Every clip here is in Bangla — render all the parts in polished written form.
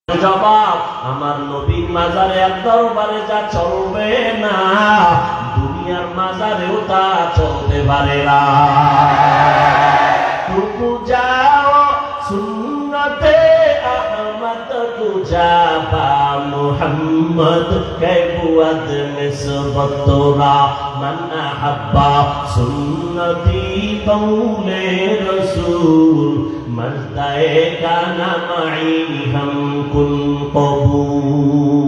জবাব, আমার নবীর মাজারে আর দরবারে যা চলবে না, দুনিয়ার মাজারেও তা চলতে পারে না। টুকু যাও সুন্নতে আহমদ কুজাবা মুহাম্মদ কে বুয়াদ নিসবত তোরা মান আহাব্বা সুন্নতি কওলে রাসূল মজদায়ে কানা মাই হাম কুন কবুল।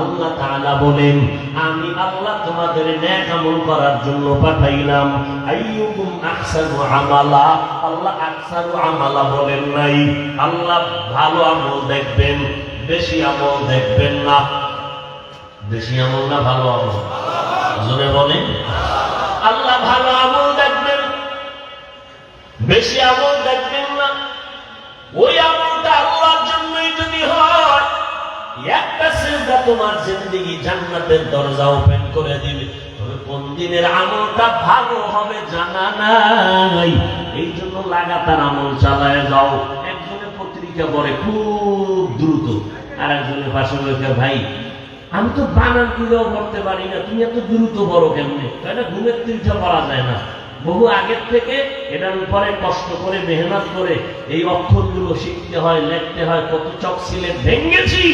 আল্লাহ তাআলা বলেন, আমি আল্লাহ তোমাদের নেক আমল করার জন্য পাঠাইলাম। আইয়ুকুম আহসানু আমালা, আল্লাহ আহসানু আমালা বলেন নাই। আল্লাহ ভালো আমল দেখবেন, বেশি আমল দেখবেন না। বেশি আমল না ভালো আমল? জোরে বলেন। আল্লাহ ভালো আমল দেখবেন, বেশি আমল দেখবেন না। ওই আমলটা আল্লাহর জন্যই যদি হয়, একটা সিজদা তোমার জিন্দেগি জান্নাতের দরজা ওপেন করে দিবে। তবে কোন দিনের আমলটা ভালো হবে জানা নাই, এই জন্য লাগাতার আমল চালায় যাও। একজনে পত্রিকা পড়ে খুব দ্রুত, আর একজনের পাশে বলে, ভাই আমি তো বানান খুঁজেও পড়তে পারি না, তুমি এত দ্রুত বড় কেমনে? তাই না, ঘুমের তিনটা পড়া যায় না। বহু আগের থেকে এটার উপরে কষ্ট করে মেহনত করে এই অক্ষরগুলো শিখতে হয়, লিখতে হয়, কত চক সিলেট ভেঙেছি।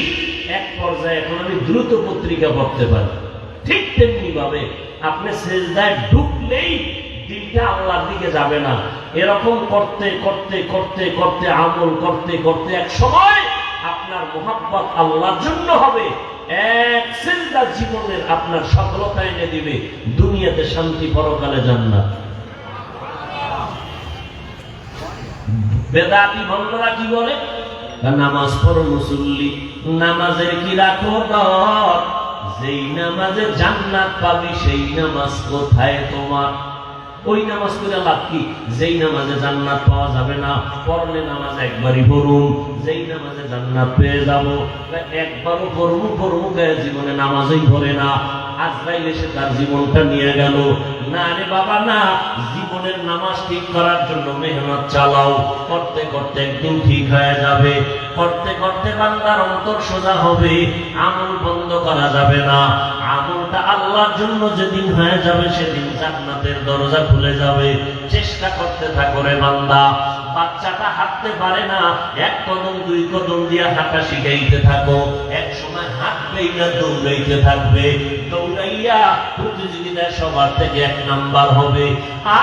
এক পর্যায়ে এখন আমি দ্রুত পত্রিকা পড়তে পারি। ঠিক তেমনি ভাবে আপনি সিজদায় ঢুকলেই দিলটা আল্লাহর দিকে যাবে না। এরকম করতে করতে করতে করতে আমল করতে করতে এক সময় আপনার মুহাব্বত আল্লাহর জন্য হবে। এক সিজদা জীবনের আপনার সফলতা এনে দিবে, দুনিয়াতে শান্তি, পরকালে জান্নাত। বেদাতি ভণ্ডরা কি বলে? নামাজ পড়ো মুসল্লি, নামাজের কি রাখো দর, যেই নামাজে জান্নাত পাবি সেই নামাজ কোথায় তোমার? ওই নামাজ করে লাভ কি? যেই নামাজে জান্নাত পাওয়া যাবে না, পড়লে নামাজ একবারই পড়ুন। যেই নামাজে জান্নাত পেয়ে যাবো, একবারও পড়বো গায়ে জীবনে নামাজই পড়ে না, আজরাইল এসে তার জীবনটা নিয়ে গেল। না রে বাবা না, জীবনের নামাজ ঠিক করার জন্য মেহনত চালাও। করতে করতে একদিন ঠিক হয়ে যাবে, করতে করতে বান্দার অন্তর সোজা হবে। আমল বন্ধ করা যাবে না। আমলটা আল্লাহর জন্য যেদিন হয়ে যাবে, সেদিন জান্নাতের দরজা খুলে যাবে। চেষ্টা করতে থাকো রে বান্দা। বাচ্চাটা হাঁটতে পারে না, এক কদম দুই কদম দিয়ে হাঁটা শিখাইতে থাকো। এক সময় হাঁটবেই না, দৌড়াইতে থাকবে। দৌড়াইয়া প্রতিযোগিতায় সবার থেকে 1 নাম্বার হবে।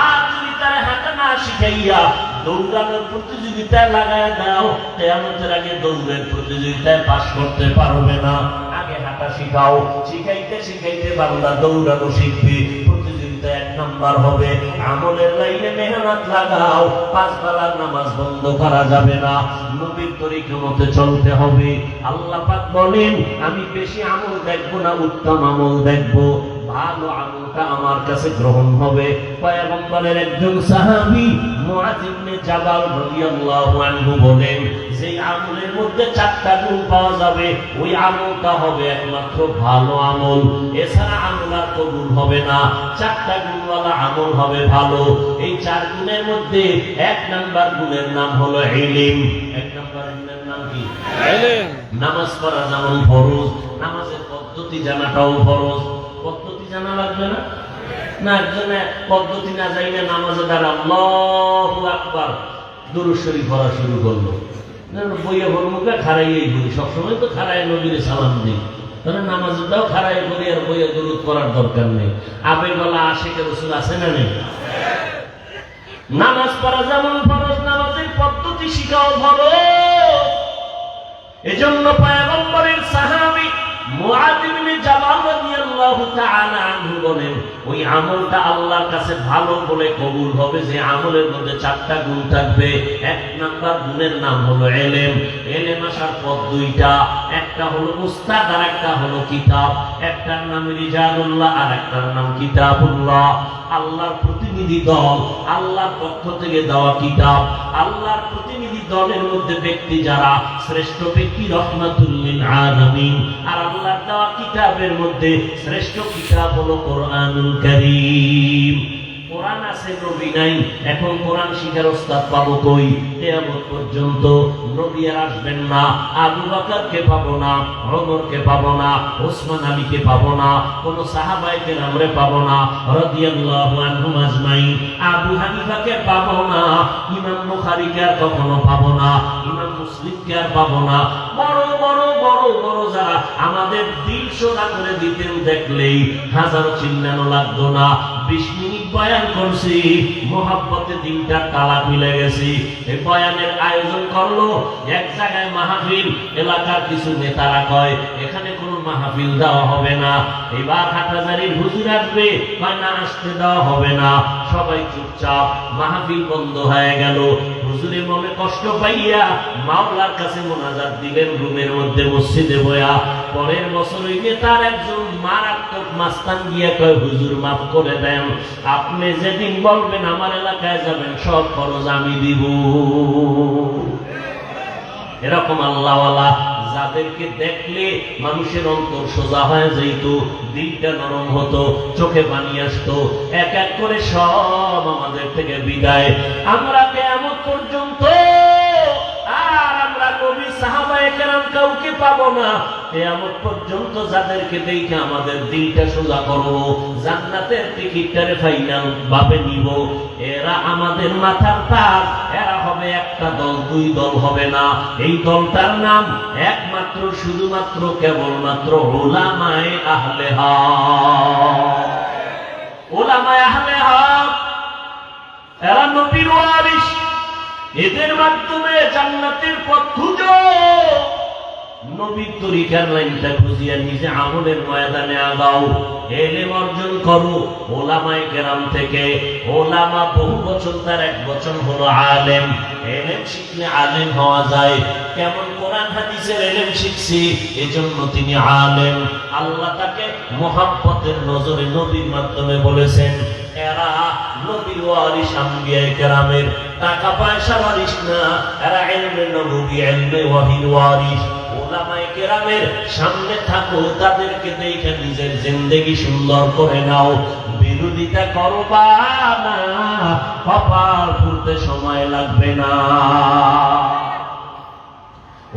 আর যদি তার হাঁটা না শিখাইয়া দৌড়ানোর প্রতিযোগিতায় লাগায় দাও, কিয়ামতের আগে দৌড়ের প্রতিযোগিতায় পাস করতে পারবে না। আগে হাঁটা শিখাও, শিখাইতে শিখাইতে বান্দা দৌড়ানো শিখবে, প্রতিযোগিতায় 1 নাম্বার হবে। আমলের লাইনে মেহনত লাগাও, 5 বেলার নামাজ বন্ধ করা যাবে না। নবীর তরিকা মতে চলতে হবে। আল্লাহ পাক বলেন, আমি বেশি আমল দেখবো না, উত্তম আমল দেখবো। ভালো আমলটা আমার কাছে গ্রহণ হবে। পয়গম্বরের একজন সাহাবী মুআয ইবনে জাবাল রাদিয়াল্লাহু আনহু বলেন, যে আমলের মধ্যে 4টা গুণ পাওয়া যাবে, ওই আমলটা হবে একমাত্র ভালো আমল। এছাড়া আমল আর কবুল হবে না। 4টা গুণওয়ালা আমল হবে ভালো। এই 4 গুণের মধ্যে 1 নাম্বার গুণের নাম হলো ইলম। 1 নাম্বার গুণের নাম কি? ইলম। নামাজ পড়া যেমন ফরজ, নামাজের পদ্ধতি জানাটাও ফরজ। পদ্ধতি জানা লাগবে না? না, একজনে পদ্ধতি না জানিয়ে নামাজে দাঁড়া আল্লাহু আকবার দুরূদ শরীফ পড়া শুরু করলো। বইয়ে ভরমুখে খাড়াইয়েই বলি, সবসময় তো খাড়াই নবীরে সালাম দিই। তাহলে নামাজটাও খাড়াই বলি, আর বইয়ে দুরূদ করার দরকার নেই। আবেগওয়ালা আশিকে রাসূল আছে না নেই? নামাজ পড়া যেমন ফরজ, নামাজের পদ্ধতি শিখাও ফরজ। এজন্য পয়গম্বরের সাহাবী মুআয ইবনে জাবাল রাদিয়াল্লাহু তাআলা আনহু বলেন, ওই আমলটা আল্লাহর কাছে ভালো বলে কবুল হবে যে আমলের মধ্যে 4টা গুণ থাকবে। 1 নাম্বার গুণের নাম হলো ইলম। ইলম আসার পথ 2টা, একটা হলো উস্তাদ আর একটা হলো কিতাব। একটার নাম রিজালুল্লাহ আর একটার নাম কিতাবুল্লাহ। আল্লাহর প্রতিনিধি দল, আল্লাহর পক্ষ থেকে দেওয়া কিতাব। আল্লাহর প্রতিনিধি দলের মধ্যে ব্যক্তি যারা, শ্রেষ্ঠ ব্যক্তি রাহমাতুল লিল আলামিন। আর আল্লাহর দেওয়া কিতাবের মধ্যে শ্রেষ্ঠ কিতাব হলো কোরআনুল কারীম। কোরআন আছে নবী নাই, এখন কোরআন শিখার ওস্তাদ পাবো কই? কিয়ামত পর্যন্ত নবী আর আসবেন না। আবু বকরকে পাবো না, ওমরকে পাবো না, ওসমান আলীকে পাবো না, কোন সাহাবায়ে কেরামরে পাবো না রাদিয়াল্লাহু আনহুম আজমাইন। আবু হানিফাকে পাবো না, ইমাম বুখারীকে আর কখনো পাবো না, ইমাম মুসলিমকে আর পাবো না। বড় বড় বড় বড় যারা আমাদের দিল সোজা করে দিতেন, দেখলেই হাজারো চিল্লানো লাগতো না। 20 মিনিট বয়ান করছি, মোহাব্বতে দিনটা তালা খুলে গেছি। এই বয়ানের আয়োজন করলো এক জায়গায় মাহফিল, এলাকার কিছু নেতারা কয় এখানে কোনো মাহফিল দেওয়া হবে না, এবার হাটহাজারীর হুজুর আসবে, কয় না আসতে দেওয়া হবে না। সবাই চুপচাপ, মাহফিল বন্ধ হয়ে গেল। হুজুরের মনে কষ্ট পাইয়া মাওলার কাছে মোনাজাত দিলেন রুমের মধ্যে, মসজিদে বয়া। পরের বছর ওই নেতার একজন মারাত্মক মাস্তান গিয়া কয় হুজুর মাফ করে দেন, আপনি যেদিন বলবেন আমার এলাকায় যাবেন সব খরচ আমি দিব। এরকম আল্লাহওয়ালা যাদেরকে দেখলে মানুষের অন্তর সোজা হয়ে যেত, দিলটা নরম হতো, চোখে পানি আসতো, এক এক করে সব আমাদের থেকে বিদায়। আমরা কিয়ামত পর্যন্ত আর আমরা নবী সাহাবায়ে কেরাম কাউকে পাবো না। কিয়ামত পর্যন্ত যাদেরকে দেখে আমাদের দিলটা সোজা করবো, জান্নাতের টিকিটটারে ফাইনাল ভাবে নিব, এরা আমাদের মাথার তার। এরা হবে একটা দল, দুই দল হবে না। এই দলটার নাম একমাত্র শুধুমাত্র কেবলমাত্র উলামায়ে আহলে হক। উলামায়ে আহলে হক এরা নবীর ওয়ারিস, এদের মাধ্যমে জান্নাতের পথ খুঁজো। নবীর তরিকার লাইনটা খুঁজিয়া নিজে আমলের ময়দানে আগাও, ইলম অর্জন করো উলামায়ে কেরাম থেকে। উলামা বহু বছর, তার এক বছর হলো আলেম। ইলম শিখলে আলেম হওয়া যায়। কেমন? কোরআন হাদিসের ইলম শিখছি, এজন্য তিনি আলেম। আল্লাহ তাকে মুহাব্বতের নজরে নবীর মাধ্যমে বলেছেন এরা নবীর ওয়ারিস, আম্বিয়ায়ে কেরামের। টাকা পয়সা ওয়ারিস না, এরা ইলমে নবুবী, ইলমে ওয়াহির ওয়ারিস। উলামায়ে কেরামের সামনে থাকো, তাদেরকে দেখে নিজের জিন্দেগি সুন্দর করে নাও। বিরোধিতা করবা না, কপাল ফুলতে সময় লাগবে না।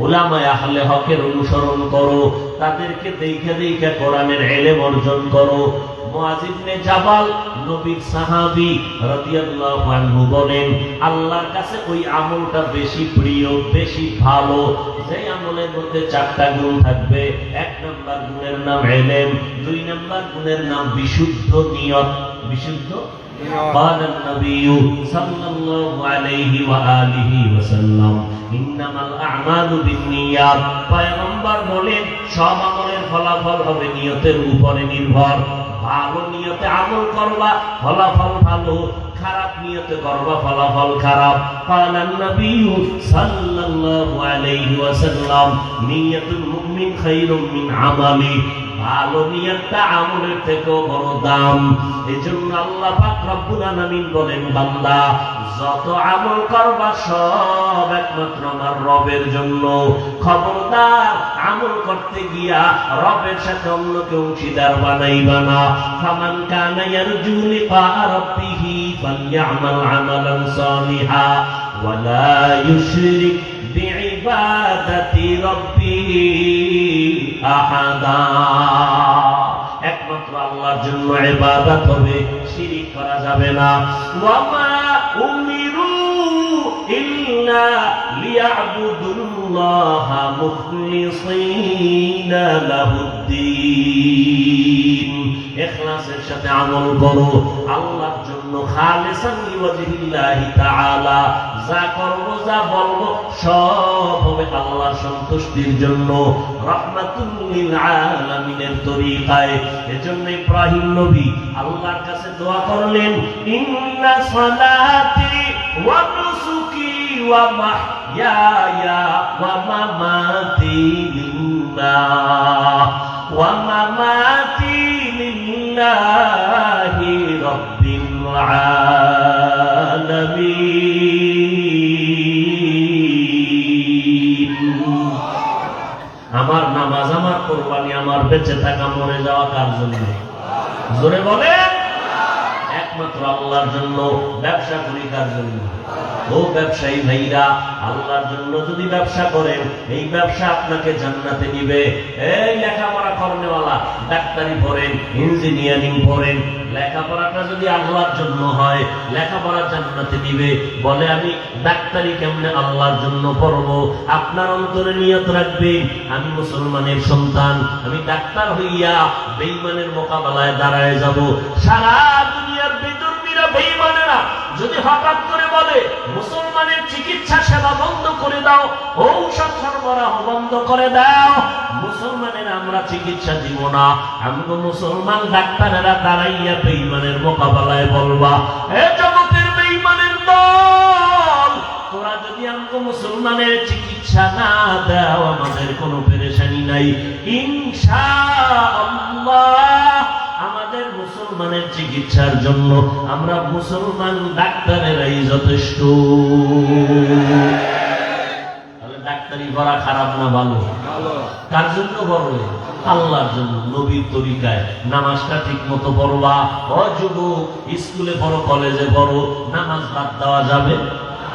উলামায়ে আহলে হকের অনুসরণ করো, তাদেরকে দেখে দেখে কোরআনের ইলম অর্জন করো। মুআয ইবনে জাবাল নবীর সাহাবী রাদিয়াল্লাহু আনহু বলেন, আল্লাহর কাছে ওই আমলটা বেশি প্রিয়, বেশি ভালো যে আমলের মধ্যে 4টা গুণ থাকবে। 1 নাম্বার গুণের নাম ইলম, 2 নাম্বার গুণের নাম বিশুদ্ধ নিয়ত। বিশুদ্ধ قال النبي صلى الله عليه وآله وسلم إنما الأعمال بالنيات। পয়গম্বর বলেন সব আমলের ফলাফল হবে নিয়তের উপরে নির্ভর। ভালো নিয়তে আমল করবা, ফলাফল ভালো। খারাপ নিয়তে করবা, ফলাফল খারাপ। قال النبي صلى الله عليه وسلم نية المؤمن خير من عمله। ভালো নিয়তটা আমলের থেকেও বড় দাম। এজন্য আল্লাহ পাক রব্বুল আলামিন বলেন, বান্দা যত আমল করবা সব একমাত্র আমার রবের জন্য। খবরদার আমল করতে গিয়া রবের সাথে অন্যকে অংশীদার বানাইবা না। ফামান কানা ইয়ারজু লিকা রাব্বিহি ফালইআমাল আমালান সালিহা ওয়া লা ইউশরিক বিইবাদাতি রাব্বিহি আহাদা। একমাত্র আল্লাহর জন্য ইবাদত হবে, শিরিক করা যাবে না। ওয়া মা উমিরু ইল্লা লিয়াবুদুল্লাহা মুখলিসিনা লাহুদ্দিন। ইখলাসের সাথে আমল করো, আল্লাহর জন্য খালিসান লিওয়াজহিল্লাহি তাআলা। যা করবো, যা বলবো সব হবে আল্লাহর সন্তুষ্টির জন্য, রাহমাতুল লিল আলামিনের তরিকায়। এজন্য ইব্রাহিম নবী আল্লাহর কাছে দোয়া করলেন, ইন্না সালাতি ওয়া নুসুকি ওয়া মাহইয়ায়া ওয়া মামাতি লিল্লাহ ওয়া মামাতি লিল্লাহি রাব্বিল আলামিন। আমার নামাজ, আমার কুরবানি, আমার বেঁচে থাকা, মরে যাওয়া কার জন্য? জোরে বলেন। একমাত্র আল্লাহর জন্য। ব্যবসা করি কার জন্য? ও ব্যবসায়ী ভাইরা, আল্লাহর জন্য যদি ব্যবসা করেন, এই ব্যবসা আপনাকে জান্নাতে নিবে। এই লেখাপড়া করেনওয়ালা, ডাক্তারি পড়েন, ইঞ্জিনিয়ারিং পড়েন, লেখাপড়াটা যদি আল্লাহর জন্য হয়, লেখাপড়া জান্নাতে নিবে। বলে আমি ডাক্তারি কেমনে আল্লাহর জন্য পড়বো? আপনার অন্তরে নিয়ত রাখবেন, আমি মুসলমানের সন্তান, আমি ডাক্তার হইয়া বেঈমানের মোকাবেলায় দাঁড়ায় যাব। সারা দুনিয়ার বিদুর্মীরা, বেঈমানেরা যদি হঠাৎ করে বলে মুসলমানের চিকিৎসা সেবা বন্ধ করে দাও, ঔষধ সরবরাহ বন্ধ করে দাও, মুসলমানের আমরা চিকিৎসা দিব না, আমগো মুসলমান ডাক্তারেরা দাঁড়াইয়া বেঈমানের মোকাবেলায় বলবা, এ জগতের বেঈমানের দল, তোরা যদি আমগো মুসলমানের চিকিৎসা না দাও, আমাদের কোনো পেরেশানি নাই, ইনশাআল্লাহ আমাদের মুসলমানের চিকিৎসার জন্য আমরা মুসলমান ডাক্তারেরাই যথেষ্ট। তাহলে ডাক্তারি করা খারাপ না ভালো? কার জন্য বড়? আল্লাহর জন্য, নবীর তরিকায়। নামাজটা ঠিক মতো পড়বা। ও যুবক, স্কুলে পড়ো, কলেজে পড়ো, নামাজ বাদ দেওয়া যাবে?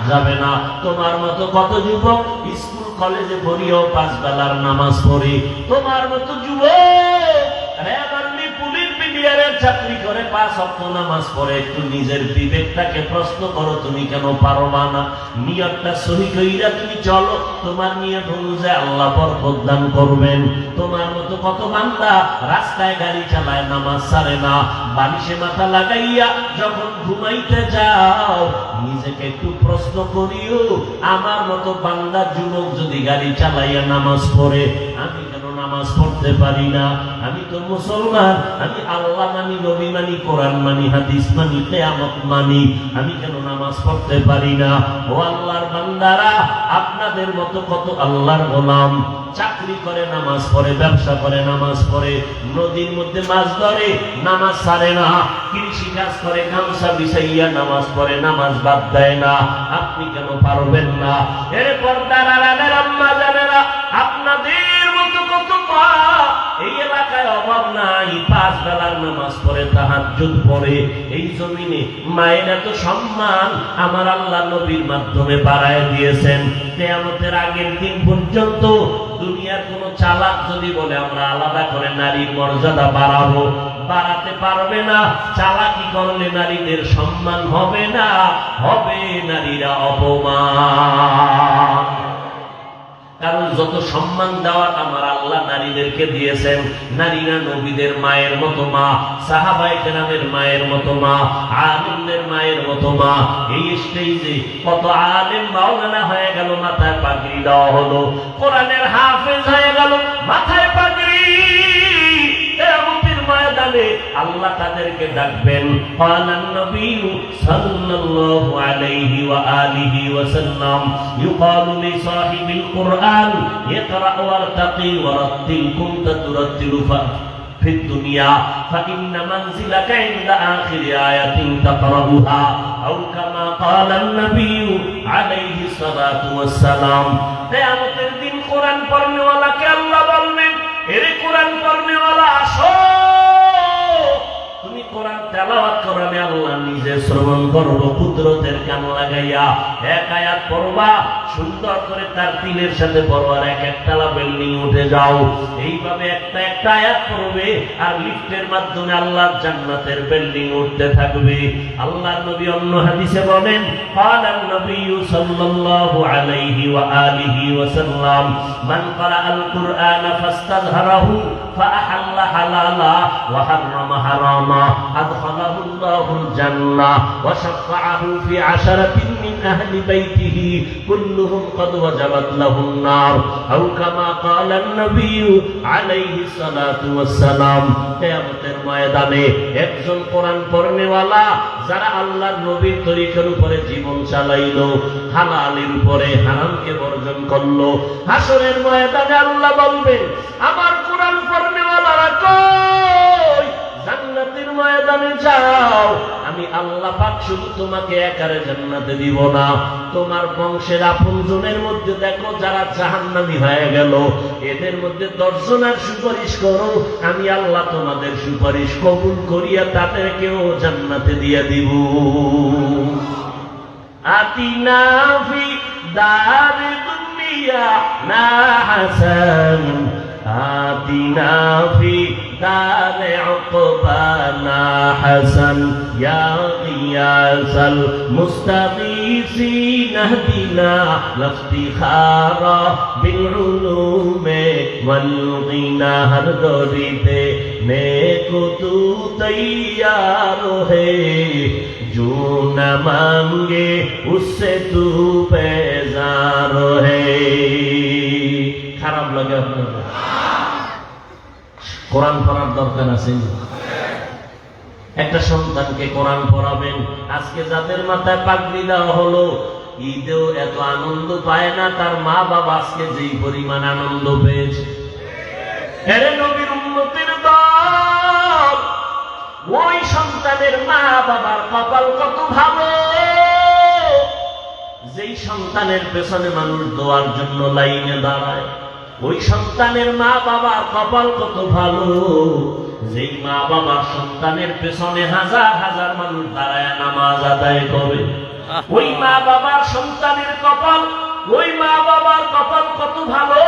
যাবে না। তোমার মতো কত যুবক স্কুল কলেজে পড়িও 5 বেলার নামাজ পড়ে। তোমার মতো যুবক চাকরি করে 5 ওয়াক্ত নামাজ পড়ে। একটু নিজের বিবেকটাকে প্রশ্ন করো, তুমি কেন পারবা না? নিয়তটা সহি কইরা তুমি চলো, তোমার নিয়ত অনুযায়ী আল্লাহ বরকত দান করবেন। তোমার মতো কত বান্দা রাস্তায় গাড়ি চালায়, নামাজ ছাড়ে না, বালিশে মাথা লাগাইয়া যখন ঘুমাইতে যাও নিজেকে একটু প্রশ্ন করিও, আমার মতো বান্দা যুবক যদি গাড়ি চালাইয়া নামাজ পড়ে, আমি কেন নামাজ পড়তে পারি না? আমি তো মুসলমান, আমি আল্লাহ মানি, নবী মানি, কোরআন মানি, হাদিস মানি, কিয়ামত মানি, আমি কেন নামাজ পড়তে পারি না? ও আল্লাহর বান্দারা, আপনাদের মতো কত আল্লাহর গোলাম চাকরি করে নামাজ পড়ে, ব্যবসা করে নামাজ পড়ে, নদীর মধ্যে মাছ ধরে নামাজ ছাড়ে না, কৃষি কাজ করে গামছা বিছাইয়া নামাজ পড়ে, নামাজ বাদ দেয় না। আপনি কেন পারবেন না? এরপর দাঁড়ালেন আম্মা জানেরা, আপনাদের মতো কত মা এই এলাকায় অভাব নাই, 5 বেলার নামাজ পড়ে, তাহাজ্জুদ পড়ে। এই জমিনে মায়ের এত সম্মান আমার আল্লাহ নবীর মাধ্যমে বাড়ায় দিয়েছেন। কিয়ামতের আগের দিন পর্যন্ত দুনিয়ার কোন চালাক যদি বলে আমরা আলাদা করে নারীর মর্যাদা বাড়াবো, বাড়াতে পারবে না। চালাকি করলে নারীদের সম্মান হবে না, হবে নারীরা অপমান। কারণ যত সম্মান দেওয়ার আমার আল্লাহ নারীদেরকে দিয়েছেন, নারীরা নবীদের মায়ের মতো মা, সাহাবায়ে কেরামের মায়ের মতো মা, আলেমদের মায়ের মতো মা। এই স্টেজে কত আলেম মাওলানা হয়ে গেল, মাথায় পাগড়ি দেওয়া হলো, কোরআনের হাফেজ হয়ে গেল, মাথায় পাগড়ি। কিয়ামতের ময়দানে আল্লাহ তাদেরকে ডাকবেন, ক্বালান নবিয়্যু সাল্লাল্লাহু আলাইহি ওয়া আলিহি ওয়া সাল্লাম, ইউকালু লি সাহিবিল কুরআন ইকরা ওয়ারতাকি ওয়ারাত্তিল কুনতা তুরাত্তিলু ফিদ দুনিয়া ফাইন্না মানজিলাকা ইনদা আখিরি আয়াতিন তাকরাউহা আও কামা ক্বালান নবিয়্যু আলাইহি সালাতু ওয়াস সালাম। কিয়ামতের দিন কোরআন পড়নেওয়ালাকে আল্লাহ বলবেন, এরে কোরআন পড়নেওয়ালা আসো, তুমি কোরআন তেলাওয়াত করো, আমি আল্লাহ নিজে শ্রবণ করব কুদরতের কান লাগাইয়া। এক আয়াত পড়বা, সুন্দর করে তার তিলের সাথে পড়বা, আর এক একতলা বিল্ডিং উঠে যাও। এইভাবে একটা একটা আয়াত পড়বে, আর লিফটের মাধ্যমে আল্লাহর জান্নাতের বিল্ডিং উঠতে থাকবে। আল্লাহর নবী অন্য হাদিসে বলেন, ক্বালান নবিয়্যু সাল্লাল্লাহু আলাইহি ওয়া আলিহি ওয়া সাল্লাম, মান ক্বারাআল কুরআনা ফাস্তাযহারাহু ফাআহাল্লা হালালা ওয়া হাররামা হারামা আদখালাহুল্লাহুল জান্নাহ ওয়া শাফাআহু ফি 'আশারাতিন মিন আহলি বাইতিহি কুল্লুহুম ক্বাদ ওয়াজাবাত লাহুন নার আও কামা ক্বালান নবিয়্যু আলাইহি সালাতু ওয়াস সালাম। কিয়ামতের ময়দানে একজন কোরআন পড়নেওয়ালা যারা আল্লাহর নবীর তরিকার উপরে জীবন চালাইলো, হালালের উপরে হারামকে বর্জন করলো, হাসরের ময়দানে আল্লাহ বলবেন, আমার কোরআন পড়নেওয়ালারা কই? জান্নাতের ময়দানে যাও, আমি আল্লাহ পাক শুধু তোমাকে একারে জান্নাতে দিব না, তোমার বংশের আপনজনের মধ্যে দেখো যারা জাহান্নামী হয়ে গেল, এদের মধ্যে 10 জনের সুপারিশ করো, আমি আল্লাহ তোমাদের সুপারিশ কবুল করিয়া তাদেরকেও জান্নাতে দিয়ে দিব। আতিনা ফি দারি দুনিয়া না হাসান, আতিনা ফি দারে উকবানা হাসান, ইয়া গিয়াসাল মুস্তাগীসিন আহদিনা লাফতিখারা বিল উলুমে ওয়াল গিনা। হর দরিতে নেকো তু তৈয়ার হে, जो न मांगे उससे तू बेजार है। খারাপ লাগে আপনার? কোরআন পড়ার দরকার আছে। একটা সন্তানকে কোরআন পড়াবেন। আজকে যাদের মাথায় পাগড়ি দেওয়া হলো, ঈদেও এত আনন্দ পায় না, তার মা বাবা আজকে যেই পরিমাণ আনন্দ পেয়েছে। এরে নবীর উম্মতের দল, ওই সন্তানের মা বাবার কপাল কত ভালো, যেই সন্তানের পেছনে মানুষ দোয়ার জন্য লাইনে দাঁড়ায়। ওই সন্তানের মা বাবার কপাল কত ভালো, যেই মা বাবার সন্তানের পেছনে হাজার হাজার মানুষ দাঁড়ায় নামাজ আদায় করে। ওই মা বাবার সন্তানের কপাল, ওই মা বাবার কপাল কত ভালো,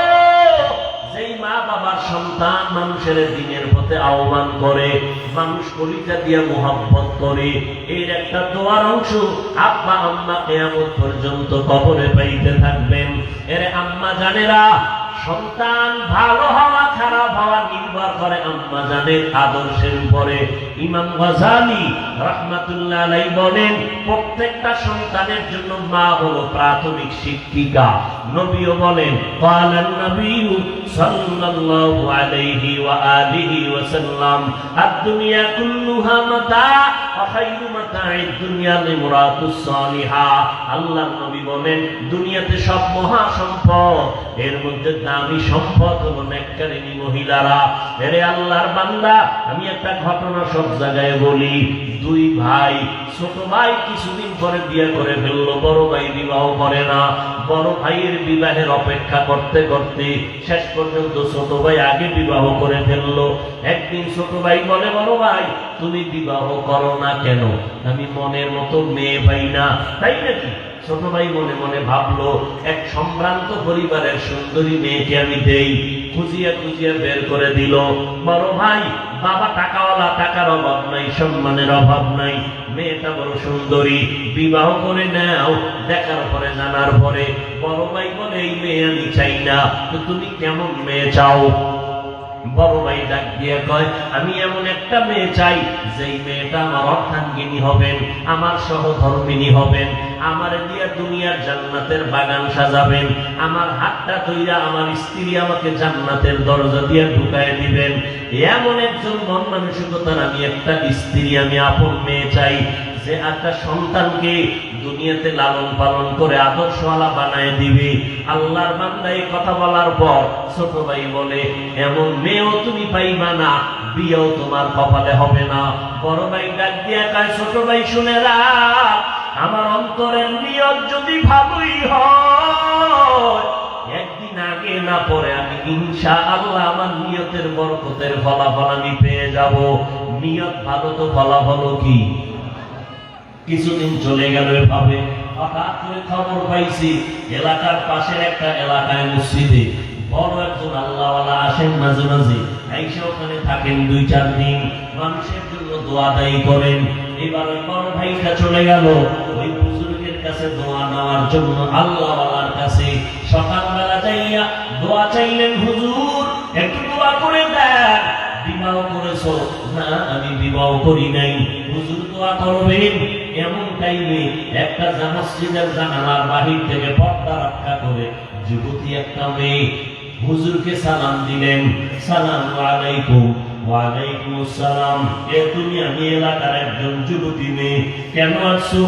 যেই মা বাবার সন্তান মানুষের দিনের পথে আহ্বান করে, মানুষ কলিজা দিয়ে মোহাব্বত করে। এর একটা দোয়ার অংশ আব্বা আম্মা কিয়ামত পর্যন্ত কবরে পাইতে থাকবেন। এর আম্মা জানেরা, সন্তান ভালো হওয়া খারাপ হওয়া নির্ভর করে আম্মা জানের আদর্শের উপরে। ইমাম গাযালি রাহমাতুল্লাহ আলাইহি বলেন, প্রত্যেকটা সন্তানের জন্য মা হলো প্রাথমিক শিক্ষিকা। নবীও বলেন, ক্বালান নবিয়্যু সাল্লাল্লাহু আলাইহি ওয়া আলিহি ওয়াসাল্লাম, আদ-দুনিয়া কুল্লুহা মাতা ওয়া খায়রু মাতা'id দুনিয়া লিমরাতুস সালিহা। আল্লাহর নবী বলেন, দুনিয়াতে সব মহা সম্পদ, এর মধ্যে দামি সম্পদ হলো নেককারিনী মহিলারা। এরে আল্লাহর বান্দা, আমি একটা ঘটনা সব জায়গায় বলি। দুই ভাই, ছোট ভাই কিছুদিন পরে বিয়ে করে ফেললো, বড় ভাই বিবাহ করে না। বড় ভাইয়ের বিবাহের অপেক্ষা করতে করতে শেষ পর্যন্ত ছোট ভাই আগে বিবাহ করে ফেললো। একদিন ছোট ভাই বলে, বড় ভাই তুমি বিবাহ করো না কেন? আমি মনের মতো মেয়ে পাই না। তাই নাকি? ছোট ভাই মনে মনে ভাবলো, এক সম্ভ্রান্ত পরিবারের সুন্দরী মেয়েকে আমি দেই। খুঁজিয়া খুঁজিয়া বের করে দিল। বড় ভাই, বাবা টাকাওয়ালা, টাকার অভাব নাই, সম্মানের অভাব নাই, মেয়েটা বড় সুন্দরী, বিবাহ করে নাও। দেখার পরে, জানার পরে বড় ভাই বলে, এই মেয়ে আমি চাই না। তো তুমি কেমন মেয়ে চাও? বড় ভাই ডাক দিয়ে কয়, আমি এমন একটা মেয়ে চাই, যেই মেয়েটা আমার অর্ধাঙ্গিনী হবেন, আমার সহধর্মিনী হবেন, আমার দিয়া দুনিয়ার জান্নাতের বাগান সাজাবেন, আমার হাতটা ধইরা আমার স্ত্রী আমাকে জান্নাতের দরজা দিয়ে ঢুকায় দিবেন। এমন একজন মন মানসিকতার আমি একটা স্ত্রী, আমি আপন মেয়ে চাই, যে একটা সন্তানকে দুনিয়াতে লালন পালন করে আদর্শওয়ালা বানায় দিবে। আল্লাহর বান্দা এই কথা বলার পর ছোট ভাই বলে, এমন মেয়েও তুমি পাইবা না, বিয়েও তোমার কপালে হবে না। বড় ভাই ডাক দিয়া কয়, ছোট ভাই শুনে রাখ, আমার অন্তরের নিয়ত যদি ভালোই হয়, একদিন আগে না পরে আমি ইনশাআল্লাহ আমার নিয়তের বরকতের ফলাফল আমি পেয়ে যাব। নিয়ত ভালো তো ফলাফল কি? কিছুদিন চলে গেল এভাবে। হঠাৎ করে খবর পাইছি, এলাকার পাশের একটা এলাকায় মসজিদে বড় একজন আল্লাহওয়ালা আসেন মাঝে মাঝে, আইসা ওখানে থাকেন 2-4 দিন, মানুষের জন্য দোয়া দায়ী করেন। এবার ওই বড় ভাইটা চলে গেল ওই বুজুর্গের কাছে দোয়া নেওয়ার জন্য, আল্লাহওয়ালার কাছে। সকালবেলা যাইয়া দোয়া চাইলেন, হুজুর একটু দোয়া করে দেন। বিবাহ করেছো? না, আমি বিবাহ করি নাই। হুজুর দোয়া করবেন। এমন টাইমে একটা মসজিদের জানালার বাহির থেকে পর্দা রক্ষা করে যুবতী একটা মেয়ে হুজুরকে সালাম দিলেন, সালাম আলাইকুম। ওয়ালাইকুম আসসালাম। এ তুমি? আমি এলাকার একজন যুবতী মেয়ে। কেন আসছো?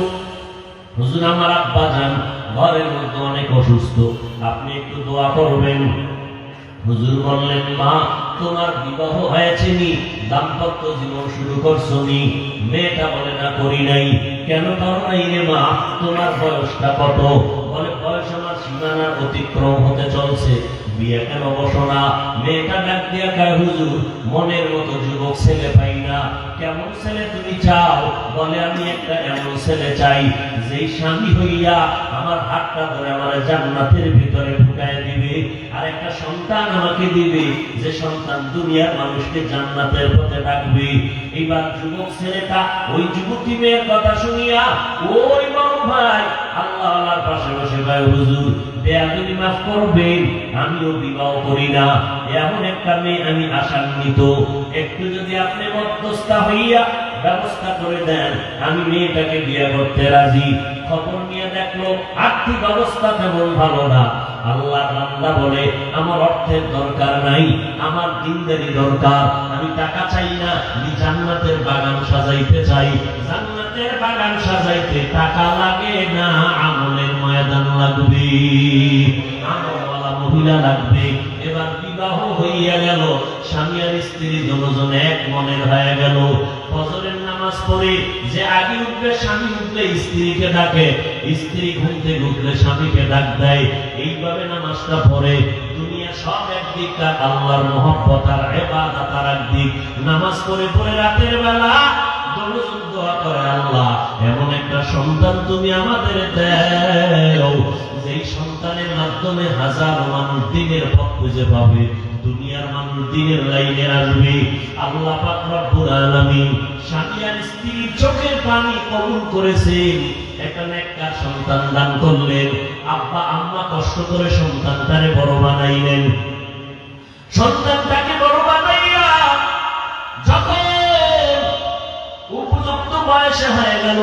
হুজুর আমার আব্বা জান ঘরের মধ্যে অনেক অসুস্থ, আপনি একটু দোয়া করবেন। হুজুর বললেন, মা তোমার বিবাহ হয়েছে নি, দাম্পত্য জীবন শুরু করছো নি? মেয়েটা বলে, না করি নাই। কেন করো নাই রে মা? তোমার বয়সটা কত? বলে, বয়স আমার সীমানার অতিক্রম হতে চলছে, বিয়ে কেন বসো না? মেয়েটা ডাক দিয়া কয়, হুজুর মনের মতো যুবক ছেলে পাই না। কেমন ছেলে তুমি চাও? বলে, আমি একটা এমন ছেলে চাই যেই স্বামী হইয়া আমার হাতটা ধরে আমার জান্নাতের ভিতরে ঢুকায় দিবে, আর একটা সন্তান আমাকে দিবে, যে সন্তান দুনিয়ার মানুষকে জান্নাতের পথে রাখবে। এইবার যুবক ছেলেটা ওই যুবতী মেয়ের কথা শুনিয়া ওই বড় ভাই আল্লাহ আল্লাহর পাশে বসে কয়, হুজুর বেয়াদবি মাফ করবেন, আমিও বিবাহ করি না, এমন একটা মেয়ে আমি আশান্বিত, একটু যদি আপনি মধ্যস্থা হইয়া ব্যবস্থা করে দেন, আমি মেয়েটাকে বিয়ে করতে রাজি। খবর নিয়ে দেখলো আর্থিক অবস্থা তেমন ভালো না। আল্লাহর বান্দা বলে, আমার অর্থের দরকার নাই, আমার দিনদারি দরকার, আমি টাকা চাই না, আমি জান্নাতের বাগান সাজাইতে চাই। জান্নাতের বাগান সাজাইতে টাকা লাগে না, আমলের ময়দান লাগবে, আমলওয়ালা মহিলা লাগবে। এবার বিবাহ হইয়া গেল, স্বামী আর স্ত্রী দুজন এক মনের হয়ে গেল। ফজরের নামাজ পড়ে যে আগে উঠবে স্বামী উঠলে স্ত্রীকে ডাকে, স্ত্রী ঘুম থেকে উঠলে স্বামীকে ডাক দেয়। এইভাবে নামাজটা পড়ে। দুনিয়া সব একদিক, আর আল্লাহর মহব্বত আর ইবাদত আর একদিক। নামাজ পড়ে পড়ে রাতের বেলা দরুদ দোয়া করে, আল্লাহ এমন একটা সন্তান তুমি আমাদের দাও যেই সন্তানের মাধ্যমে হাজারো মানুষ দিনের পথ খুঁজে পাবে, দুনিয়ার মানুষ দিনের লাইনে আসবে। আল্লাহ পাক রব্বুল আলামিন স্বামী আর স্ত্রীর চোখের পানি কবুল করেছেন, একটা নেককার সন্তান দান করলেন। আব্বা আম্মা কষ্ট করে সন্তানটারে বড় বানাইলেন। সন্তানটাকে বড় বানাইয়া যখন উপযুক্ত বয়সে হয়ে গেল,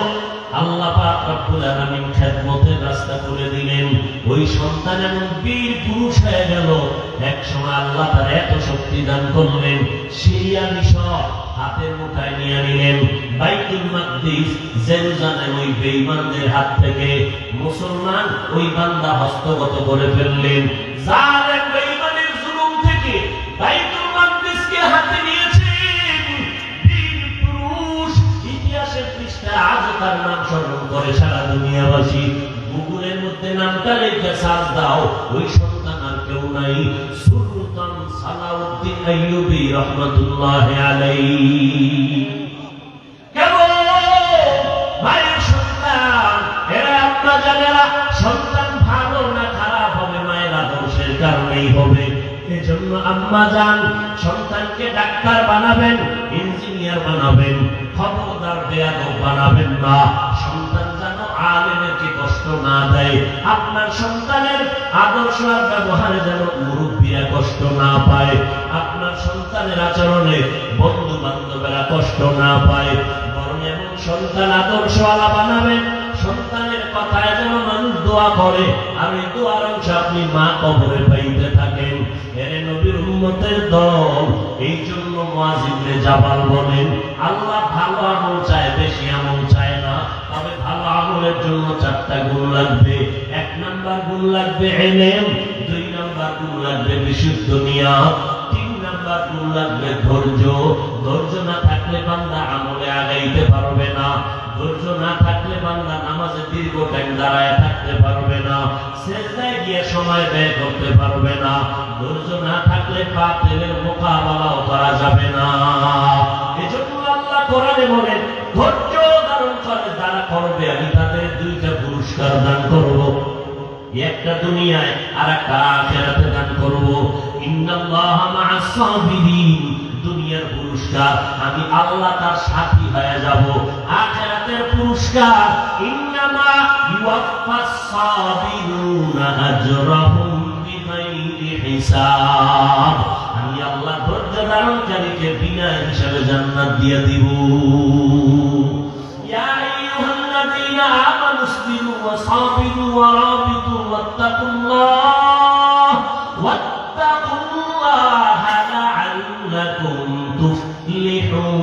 আল্লাহ পাক রব্বুল আলামিন খেদমতের রাস্তা করে দিলেন। ওই সন্তান এমন বীর পুরুষ হয়ে গেল। এক সময় আল্লাহ তার এত শক্তি দান করলেন, সিরিয়া মিশর হাতের মুঠায় নিয়ে নিলেন। বাইতুল মাকদিস জেরুজালেম ওই বেঈমানদের হাত থেকে মুসলমান ওই বান্দা হস্তগত করে ফেললেন। যার এক বেঈমানের জুলুম থেকে বাইতুল মাকদিসকে হাতে নিয়েছেন বীর পুরুষ, ইতিহাসের পৃষ্ঠায় আজ তার নাম স্মরণ করে সারা দুনিয়াবাসী। গুগলের মধ্যে নামটা লিখে সার্চ দাও, ওই সন্তান আর কেউ নাই, সুলতান সালাউদ্দিন আইয়ুবী রাহমাতুল্লাহ আলাইহি। কেমন ভাইয়ের সন্তান, এরা আপনার জানেরা সন্তান ভালো না খারাপ হবে মায়ের আদর্শের কারণেই হবে। এজন্য আম্মা জান সন্তানকে ডাক্তার বানাবেন, ইঞ্জিনিয়ার বানাবেন, খবরদার বেয়াদব বানাবেন না। সন্তান যেন আলেমেরকে কষ্ট না দেয়, আপনার সন্তানের আদর্শ আর ব্যবহারে যেন মুরব্বীরা কষ্ট না পায়, আপনার সন্তানের আচরণে বন্ধু বান্ধবেরা কষ্ট না পায়। বরং এমন সন্তান আদর্শওয়ালা বানাবেন, সন্তানের কথায় যেন মানুষ দোয়া করে, আর এই দোয়ার অংশ আপনি মা কবরে পাইতে থাকেন। এরে নবীর উম্মতের দল, এই জন্য মুআয ইবনে জাবাল বলেন, আল্লাহ ভালো আমল চায়, বেশি আমল চায় না। তবে ভালো আমলের জন্য চারটা গুণ লাগবে। এক নাম্বার গুণ লাগবে ইলম, দুই নাম্বার গুণ লাগবে বিশুদ্ধ নিয়ত, তিন নাম্বার গুণ লাগবে ধৈর্য। ধৈর্য না থাকলে বান্দা আমলে আগাইতে পারবে না। ধৈর্য না থাকলে বান্দা নামাজে দীর্ঘ টাইম দাঁড়ায় থাকতে পারবে না, সিজদায় গিয়ে সময় ব্যয় করতে পারবে না। ধৈর্য না থাকলে বাতিলের মোকাবেলাও করা যাবে না। এজন্য আল্লাহ কোরআনে বলেন, ধৈর্য ধারণ করে যারা করবে আমি তাদের দুইটা পুরস্কার দান করব, একটা দুনিয়ায় আর একটা আখিরাতে দান করব। ইন্নাল্লাহা মা'আস সাবিরিন, দুনিয়ার পুরস্কার আমি আল্লাহ তার সাথী হয়ে যাব। আখিরাতের পুরস্কার ইন্নামা ইউওয়াফাস সাবিরুনা আজরাহুম বিগাইরি হিসাব, আমি আল্লাহ ধৈর্য ধারণকারীকে বিনা হিসাবে জান্নাত দিয়ে দিব। ইয়া আইয়ুহাল্লাযীনা আমানু ইসবিরু ওয়া সাবিরু ওয়া রাবিতু ওয়াত্তাকুল্লাহা লাআল্লাকুম তুফলিহুন।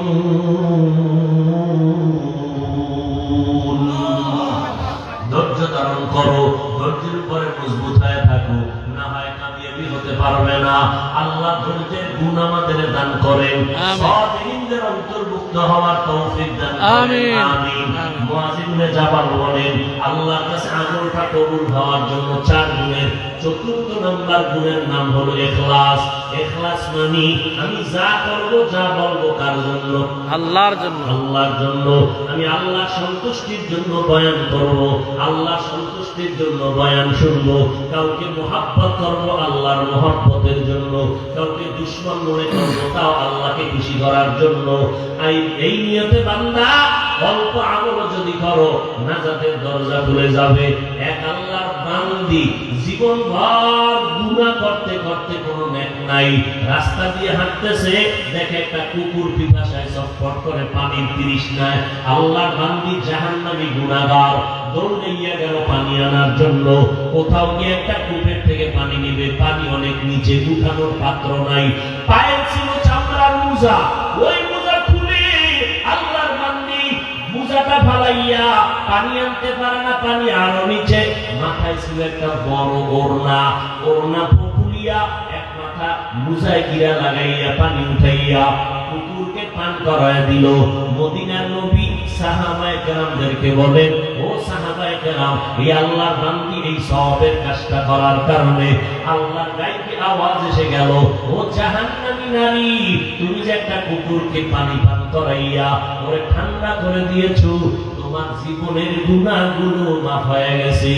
ধৈর্য ধারণ করো, ধৈর্যের উপরে মজবুত হয়ে থাকো, না হয় কামিয়াবি হতে পারবে না। আল্লাহ ধৈর্যের গুণ আমাদের দান করেন, সাবিরিনদের অন্তর্ভুক্ত হওয়ার তৌফিক দান করেন, আমিন। মুয়াজ্জিন ইবনে জাবাল বলেন, আল্লাহর কাছে আমলটা কবুল হওয়ার জন্য 4 গুণের 4th নাম্বার গুণের নাম হলো ইখলাস। ইখলাস মানে আমি যা করব, যা বলবো কার জন্য? আল্লাহর জন্য। আল্লাহর জন্য। আমি আল্লাহর সন্তুষ্টির জন্য বয়ান করব, আল্লাহর সন্তুষ্টির জন্য বয়ান শুনবো। কাউকে মুহাব্বত করব আল্লাহর মুহাব্বতের জন্য, কাউকে দুশমন মনে করব তাও আল্লাহকে খুশি করার জন্য। এই নিয়তে বান্দা অল্প আমল যদি করো, নাজাতের দরজা খুলে যাবে। এক আল্লাহর বান্দি জীবনভর গুনাহ করতে করতে কোনো নেক নাই, রাস্তা দিয়ে হাঁটতেছে, দেখে একটা কুকুর পিপাসায় চটপট করে পানির তৃষ্ণায়, আল্লাহর বান্দি জাহান্নামী গুনাহগার দৌড়ে গেল পানি আনার জন্য। কোথাও গিয়ে একটা কূপের থেকে পানি নেবে, পানি অনেক নিচে, উঠানোর পাত্র নাই। পায়ে ছিল চামড়ার মোজা, ওই মোজা খুলে আল্লাহর বান্দি মোজাটা ফালাইয়া পানি আনতে পারে না, পানি আরো নিচে। মাথায় ছিল একটা বড় ওড়না, ওড়না পুকুলিয়া এক মাথা মোজায় গিরা লাগাইয়া পানি উঠাইয়া কুকুরকে পান করায় দিল। মদিনার নবী সাহাবায়ে কেরামদেরকে বলেন, ও সাহাবায়ে কেরাম, এই আল্লাহর বান্দি এই সওয়াবের কাজটা করার কারণে আল্লাহর গায়বী আওয়াজ এসে গেল, ও জাহান্নামী নারী, তুমি যে একটা কুকুরকে পানি পান করাইয়া ওরে ঠান্ডা করে দিয়েছো, তোমার জীবনের গুনাহগুলো মাফ হয়ে গেছে।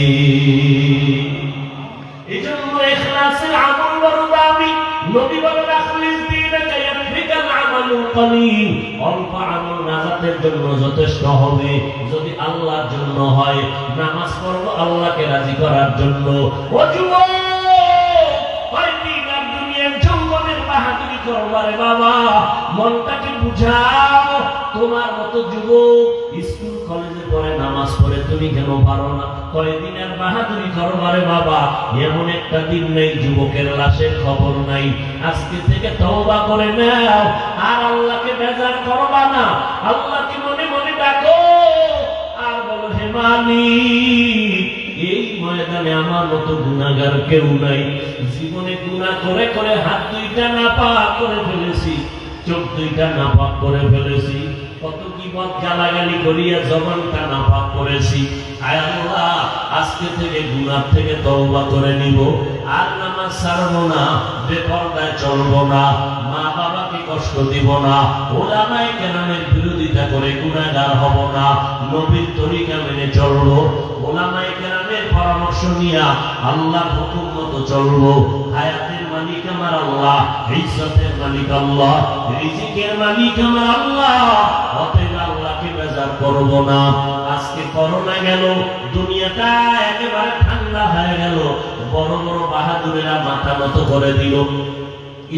এজন্য ইখলাসের আমল বড় দামি। নবী বলেন, আখলিস দীনাকা ইয়াকফিকাল আমালুল কলিল। অল্প আমল নাজাতের জন্য যথেষ্ট হবে যদি আল্লাহর জন্য হয়। নামাজ পড়ব আল্লাহকে রাজি করার জন্য। ও যুবক, কয়দিন আর দুনিয়ার যৌবনের বাহাদুরি করবারে বাবা, মনটাকে বুঝাও। তোমার মতো যুবক স্কুল কলেজে পড়ে, নামাজ পড়ে, তুমি কেন পারো না? কয়দিন আর বাহাদুরি করবারে বাবা, এমন একটা দিন নেই যুবকের লাশের খবর নাই। আজকে থেকে তওবা করে নাও, আর আল্লাহকে বেজার করবা না। আল্লাহকে মনে মনে ডাকো আর বলো, হে মালিক, এই ময়দানে আমার মতো গুনাহগার কেউ নাই। জীবনে গুনাহ করে করে হাত দুইটা নাপাক করে ফেলেছি, চোখ দুইটা নাপাক করে ফেলেছি, কত গীবত গালাগালি করিয়া জবানটা নাপাক করেছি। আয় আল্লাহ, আজকে থেকে গুনাহ থেকে তওবা করে নিব, আর নামাজ ছাড়বো না, বেপরদায় চলবো না, মা বাবাকে কষ্ট দিব না, ওলামায়ে কেরামের বিরোধিতা করে গুনাহগার হব না, নবীর তরিকা মেনে চলবো, ওলামায়ে কেরামের পরামর্শ নিয়া আল্লাহর হুকুম মতো চলবো। হায়াতের মালিক আমার আল্লাহ, ইজ্জতের মালিক আল্লাহ, রিজিকের মালিক আমার আল্লাহ। অতএব আল্লাহকে বেজার করব না। আজকে করোনা গেল, দুনিয়াটা একেবারে ঠান্ডা হয়ে গেল। বড় বড় বাহাদুরেরা মাথা মতো করে দিল।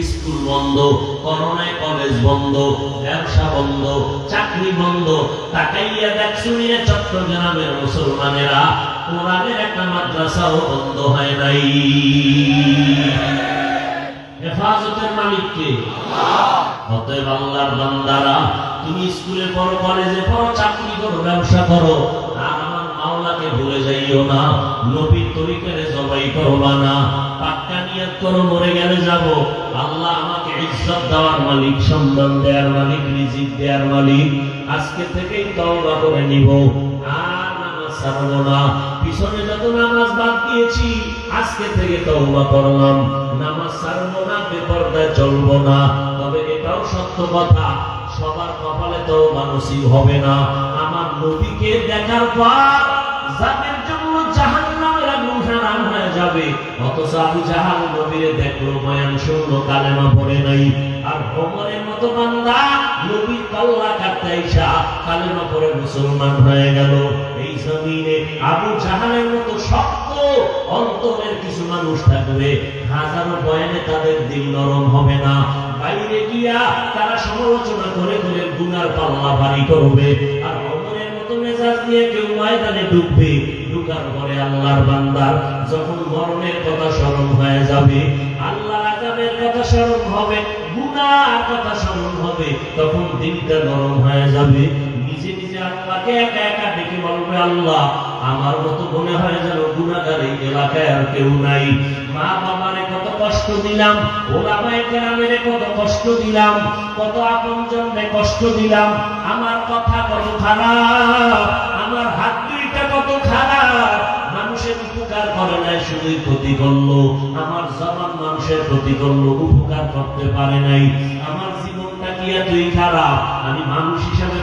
স্কুল বন্ধ, করোনায় কলেজ বন্ধ, ব্যবসা বন্ধ, চাকরি বন্ধ। তাকাইয়া দেখ, শুনিয়া চট্টগ্রামের মুসলমানেরা কোরআনের একটা মাদ্রাসাও বন্ধ হয় নাই। হেফাজতের মালিক কে? অতএব আল্লাহর বান্দারা, তুমি স্কুলে পড়ো, কলেজে পড়ো, চাকরি করো, ব্যবসা করো, আর আমার মাওলাকে ভুলে যাইও না। নবীর তরিকারে জবাই করবা না। পাক্কা নিয়ত করো, মরে গেলে যাব, আল্লাহ আমাকে ইজ্জত দেওয়ার মালিক, সম্মান দেওয়ার মালিক, রিজিক দেওয়ার মালিক। আজকে থেকেই তওবা করে নিব, আর নামাজ ছাড়বো না। পিছনে যত নামাজ বাদ দিয়েছি, আজকে থেকে তওবা করলাম, নামাজ ছাড়বো না, বেপরদায় চলবো না। তবে এটাও সত্য কথা, সবার কপালে তওবা নসিব হবে না। আমার নবীকে দেখার পর যাদের জন্য জাহান্নামের আগুন হারাম হয়ে যাবে, অথচ আবু জাহাল নবীরে দেখলো, বয়ান শুনলো, কালেমা পড়ে নাই। আর ওমরের মতো বান্দা নবীর পাল্লা কাটতে আইসা কালেমা পড়ে মুসলমান হয়ে গেল। এই জমিনে আবু জাহালের মতো শক্ত অন্তরের কিছু মানুষ থাকবে, হাজারো বয়ানে তাদের দিল নরম হবে না। বাইরে গিয়া তারা সমালোচনা করে করে গুনার পাল্লা ভারী করবে। আর ওমরের মতো মেজাজ দিয়ে কেউ ময়দানে ঢুকবে, ঢুকার পরে আল্লাহর বান্দার যখন মরণের কথা স্মরণ হয়ে যাবে, আল্লাহর আযাবের কথা স্মরণ হবে, গুনার কথা স্মরণ হবে, তখন দিলটা নরম হয়ে যাবে। নিজে নিজে আল্লাহকে একা একা ডেকে বলবে, আল্লাহ, আমার মতো মনে হয় যেন গুনাহগার এই এলাকায় আর কেউ নাই। মা বাবারে কত কষ্ট দিলাম, ওলামায়ে কেরামেরে কত কষ্ট দিলাম, কত আপনজনরে কষ্ট দিলাম, আমার কথা কত খারাপ, আমার হাত দুইটা কত খারাপ, মানুষের উপকার করে নাই, শুধুই ক্ষতি করলো। আমার জবান মানুষের ক্ষতি করলো, উপকার করতে পারে নাই। আমার জীবনটা কি এতই খারাপ? আমি মানুষ হিসাবে